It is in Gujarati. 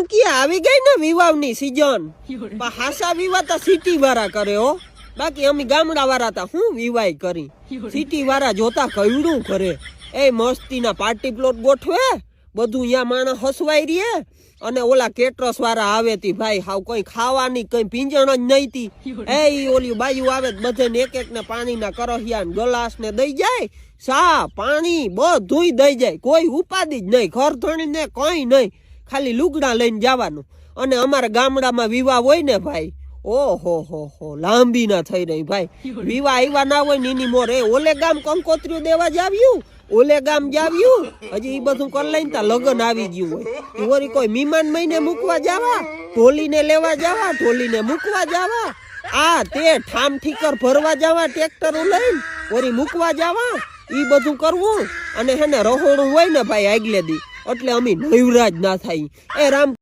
કે આવી ગઈ ને વિવાહની સીઝન પણ હાસા વિવાહ તો સિટી વાળા કરે હો બાકી અમે ગામડા વાળા તા હું વિવાહ કરી સિટી વાળા જોતા કયડું કરે એ મસ્તીના પાર્ટી પ્લોટ ગોઠવે બધું અહીંયા માણસ હસવાઈ રહીએ અને ઓલા કેટરસ વાળા આવે તી ભાઈ હાવ કઈ ખાવાની કઈ પીંજણ જ નહીં તી એ ઓલી બાજુ આવે બધાને એક એક ને પાણીના કરહિયા ને ગલાસ ને દઈ જાય સા પાણી બધુંય દઈ જાય કોઈ ઉપાધિ જ નહીં ઘર ધણી ને કઈ નહીં ખાલી લુગડા લઈને જવાનું અને અમારા ગામડામાં વિવાહ હોય ને ભાઈ ઓહો હો લાંબી ના થઈ રહી ભાઈ વિવાહ આવ્યા ના હોય ને એની મોર ઓલે ગામ કંકોત્રીઓ દેવા જાવ્યું ઓલે ગામ જાવ્યું હજી એ બધું કરી લઈને તા લગન આવી ગયું હોય વળી કોઈ મહેમાન મહિને મૂકવા જાવા ઢોલીને લેવા જાવા ઢોલીને મૂકવા જાવા આ તે ઠામ ઠીકર ભરવા જાવા ટ્રેક્ટર લઈને વળી મૂકવા જાવા ઈ બધું કરવું અને હેને રહોડું હોય ને ભાઈ આગલે દી એટલે અમે નવરાજ ના થાય એ રામ